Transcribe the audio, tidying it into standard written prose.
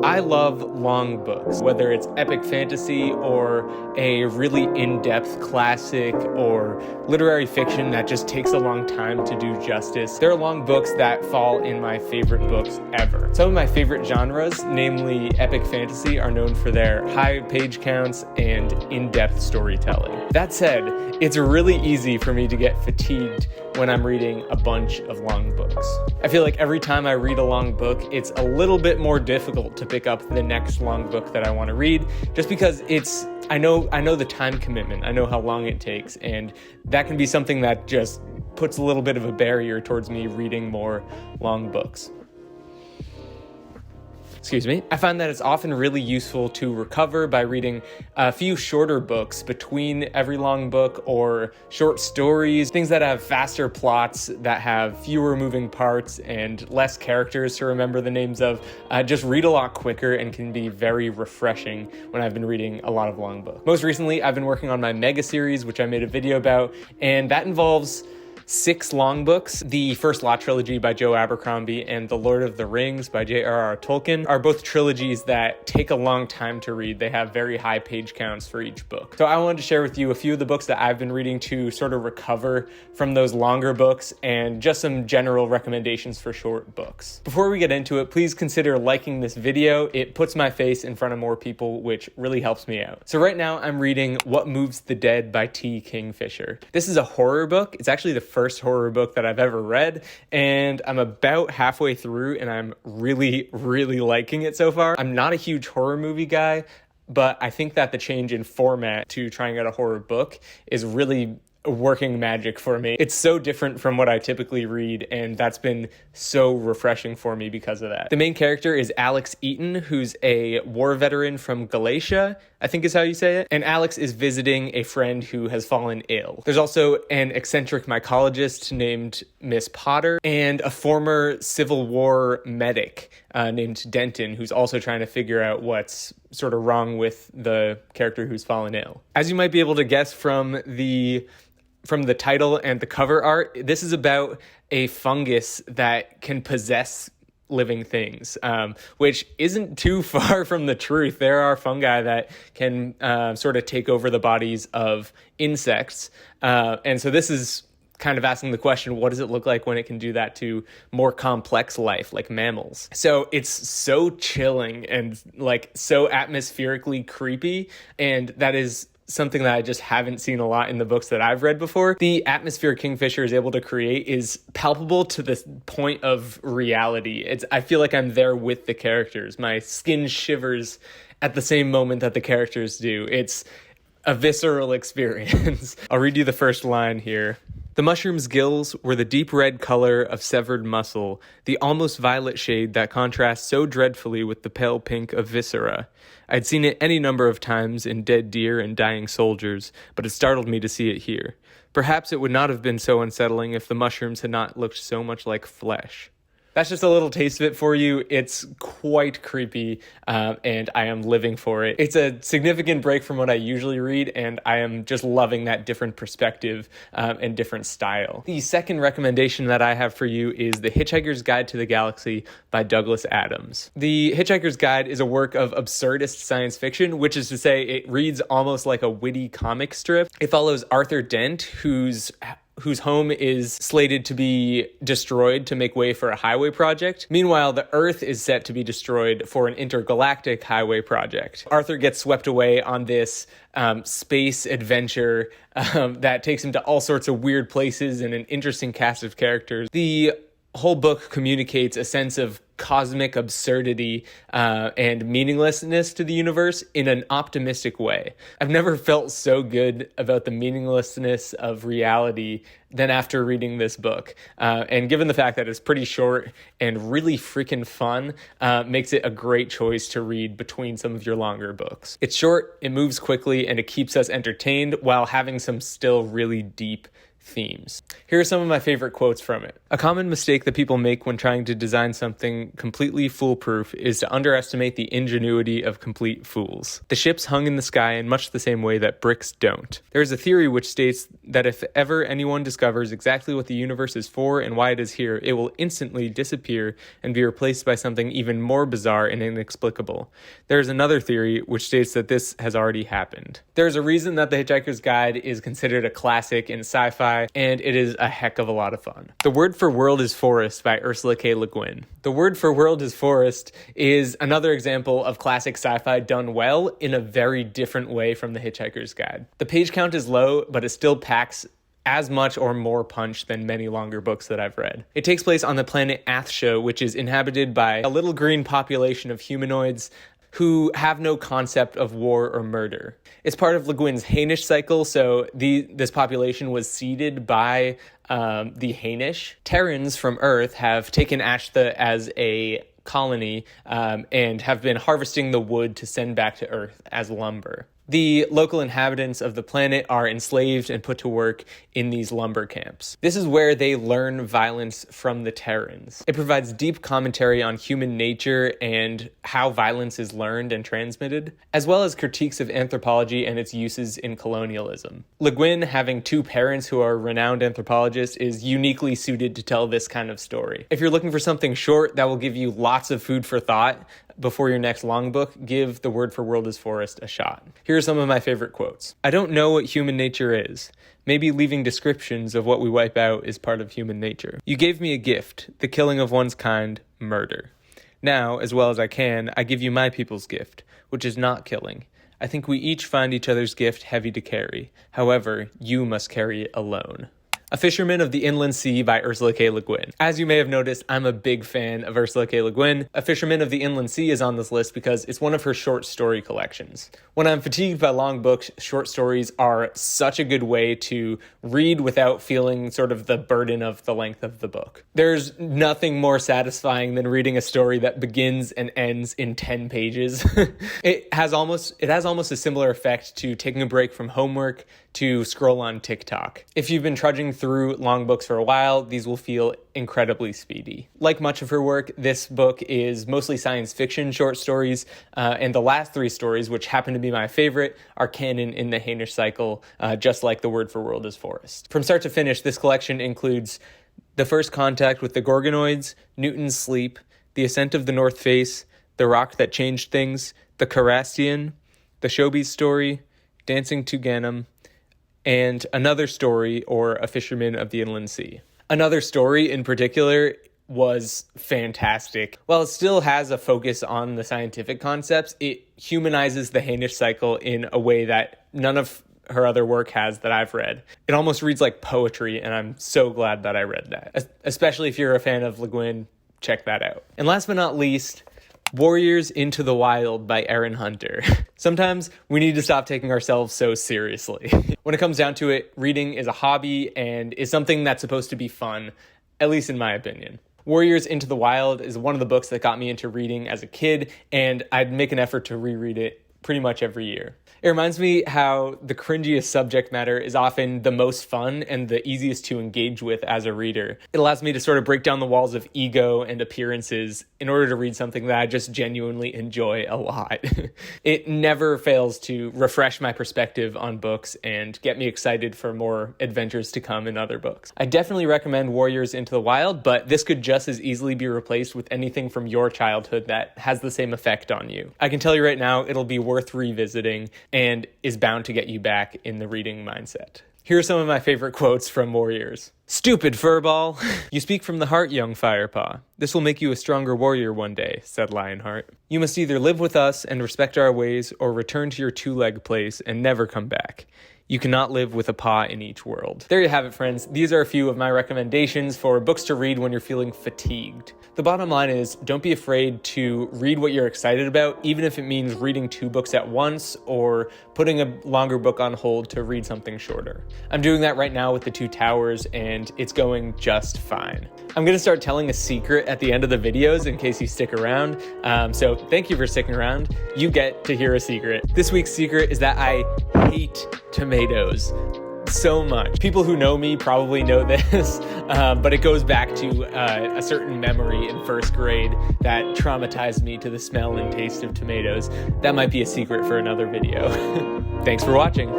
I love long books, whether it's epic fantasy or a really in-depth classic or literary fiction that just takes a long time to do justice. There are long books that fall in my favorite books ever. Some of my favorite genres, namely epic fantasy, are known for their high page counts and in-depth storytelling. That said, it's really easy for me to get fatigued when I'm reading a bunch of long books. I feel like every time I read a long book, it's a little bit more difficult to pick up the next long book that I want to read, just because I know the time commitment, I know how long it takes, and that can be something that just puts a little bit of a barrier towards me reading more long books. I find that it's often really useful to recover by reading a few shorter books between every long book, or short stories, things that have faster plots, that have fewer moving parts and less characters to remember the names of. Just read a lot quicker and can be very refreshing when I've been reading a lot of long books. Most recently, I've been working on my mega series, which I made a video about, and that involves 6 long books. The First Lot trilogy by Joe Abercrombie and The Lord of the Rings by J.R.R. Tolkien are both trilogies that take a long time to read. They have very high page counts for each book. So I wanted to share with you a few of the books that I've been reading to sort of recover from those longer books, and just some general recommendations for short books. Before we get into it, please consider liking this video. It puts my face in front of more people, which really helps me out. So right now I'm reading What Moves the Dead by T. Kingfisher. This is a horror book. It's actually the first horror book that I've ever read, and I'm about halfway through, and I'm really, really liking it so far. I'm not a huge horror movie guy, but I think that the change in format to trying out a horror book is really working magic for me. It's so different from what I typically read, and that's been so refreshing for me because of that. The main character is Alex Eaton, who's a war veteran from Galatia, I think is how you say it. And Alex is visiting a friend who has fallen ill. There's also an eccentric mycologist named Miss Potter, and a former Civil War medic named Denton, who's also trying to figure out what's sort of wrong with the character who's fallen ill. As you might be able to guess from the title and the cover art, this is about a fungus that can possess living things, which isn't too far from the truth. There are fungi that can sort of take over the bodies of insects. And so this is kind of asking the question, what does it look like when it can do that to more complex life like mammals? So it's so chilling and like so atmospherically creepy, and that is something that I just haven't seen a lot in the books that I've read before. The atmosphere Kingfisher is able to create is palpable to the point of reality. I feel like I'm there with the characters. My skin shivers at the same moment that the characters do. It's a visceral experience. I'll read you the first line here. The mushroom's gills were the deep red color of severed muscle, the almost violet shade that contrasts so dreadfully with the pale pink of viscera. I'd seen it any number of times in dead deer and dying soldiers, but it startled me to see it here. Perhaps it would not have been so unsettling if the mushrooms had not looked so much like flesh. That's just a little taste of it for you. It's quite creepy, and I am living for it. It's a significant break from what I usually read, and I am just loving that different perspective and different style. The second recommendation that I have for you is The Hitchhiker's Guide to the Galaxy by Douglas Adams. The Hitchhiker's Guide is a work of absurdist science fiction, which is to say it reads almost like a witty comic strip. It follows Arthur Dent, whose home is slated to be destroyed to make way for a highway project. Meanwhile, the Earth is set to be destroyed for an intergalactic highway project. Arthur gets swept away on this space adventure that takes him to all sorts of weird places and an interesting cast of characters. The whole book communicates a sense of cosmic absurdity and meaninglessness to the universe in an optimistic way. I've never felt so good about the meaninglessness of reality than after reading this book. And given the fact that it's pretty short and really freaking fun, makes it a great choice to read between some of your longer books. It's short, it moves quickly, and it keeps us entertained while having some still really deep themes. Here are some of my favorite quotes from it. A common mistake that people make when trying to design something completely foolproof is to underestimate the ingenuity of complete fools. The ships hung in the sky in much the same way that bricks don't. There is a theory which states that if ever anyone discovers exactly what the universe is for and why it is here, it will instantly disappear and be replaced by something even more bizarre and inexplicable. There is another theory which states that this has already happened. There is a reason that The Hitchhiker's Guide is considered a classic in sci-fi, and it is a heck of a lot of fun. The word for world is forest by Ursula K. Le Guin. The word for world is forest is another example of classic sci-fi done well in a very different way from The Hitchhiker's Guide. The page count is low, but it still packs as much or more punch than many longer books that I've read. It takes place on the planet Athsho, which is inhabited by a little green population of humanoids who have no concept of war or murder. It's part of Le Guin's Hainish cycle, so this population was seeded by the Hainish. Terrans from Earth have taken Ashtha as a colony and have been harvesting the wood to send back to Earth as lumber. The local inhabitants of the planet are enslaved and put to work in these lumber camps. This is where they learn violence from the Terrans. It provides deep commentary on human nature and how violence is learned and transmitted, as well as critiques of anthropology and its uses in colonialism. Le Guin, having two parents who are renowned anthropologists, is uniquely suited to tell this kind of story. If you're looking for something short that will give you lots of food for thought before your next long book, give The Word for World is Forest a shot. Here are some of my favorite quotes. I don't know what human nature is. Maybe leaving descriptions of what we wipe out is part of human nature. You gave me a gift, the killing of one's kind, murder. Now, as well as I can, I give you my people's gift, which is not killing. I think we each find each other's gift heavy to carry. However, you must carry it alone. A Fisherman of the Inland Sea by Ursula K. Le Guin. As you may have noticed, I'm a big fan of Ursula K. Le Guin. A Fisherman of the Inland Sea is on this list because it's one of her short story collections. When I'm fatigued by long books, short stories are such a good way to read without feeling sort of the burden of the length of the book. There's nothing more satisfying than reading a story that begins and ends in 10 pages. It has almost a similar effect to taking a break from homework to scroll on TikTok. If you've been trudging through long books for a while, these will feel incredibly speedy. Like much of her work, this book is mostly science fiction short stories, and the last three stories, which happen to be my favorite, are canon in the Hainish cycle, just like The Word for World is Forest. From start to finish, this collection includes The First Contact with the Gorgonoids, Newton's Sleep, The Ascent of the North Face, The Rock That Changed Things, The Carastian, The Shobi's Story, Dancing to Ganem, and Another Story, or A Fisherman of the Inland Sea. Another Story in particular was fantastic. While it still has a focus on the scientific concepts, it humanizes the Hainish cycle in a way that none of her other work has that I've read. It almost reads like poetry, and I'm so glad that I read that. Especially if you're a fan of Le Guin, check that out. And last but not least, Warriors Into the Wild by Erin Hunter. Sometimes we need to stop taking ourselves so seriously. When it comes down to it, reading is a hobby and is something that's supposed to be fun, at least in my opinion. Warriors Into the Wild is one of the books that got me into reading as a kid, and I'd make an effort to reread it pretty much every year. It reminds me how the cringiest subject matter is often the most fun and the easiest to engage with as a reader. It allows me to sort of break down the walls of ego and appearances in order to read something that I just genuinely enjoy a lot. It never fails to refresh my perspective on books and get me excited for more adventures to come in other books. I definitely recommend Warriors Into the Wild, but this could just as easily be replaced with anything from your childhood that has the same effect on you. I can tell you right now, it'll be worth revisiting and is bound to get you back in the reading mindset. Here are some of my favorite quotes from Warriors. Stupid furball! You speak from the heart, young Firepaw. This will make you a stronger warrior one day, said Lionheart. You must either live with us and respect our ways, or return to your two-leg place and never come back. You cannot live with a paw in each world. There you have it, friends. These are a few of my recommendations for books to read when you're feeling fatigued. The bottom line is, don't be afraid to read what you're excited about, even if it means reading 2 books at once or putting a longer book on hold to read something shorter. I'm doing that right now with The Two Towers, and it's going just fine. I'm going to start telling a secret at the end of the videos in case you stick around. So thank you for sticking around. You get to hear a secret. This week's secret is that I hate tomatoes. so much. People who know me probably know this, but it goes back to a certain memory in first grade that traumatized me to the smell and taste of tomatoes. That might be a secret for another video. Thanks for watching.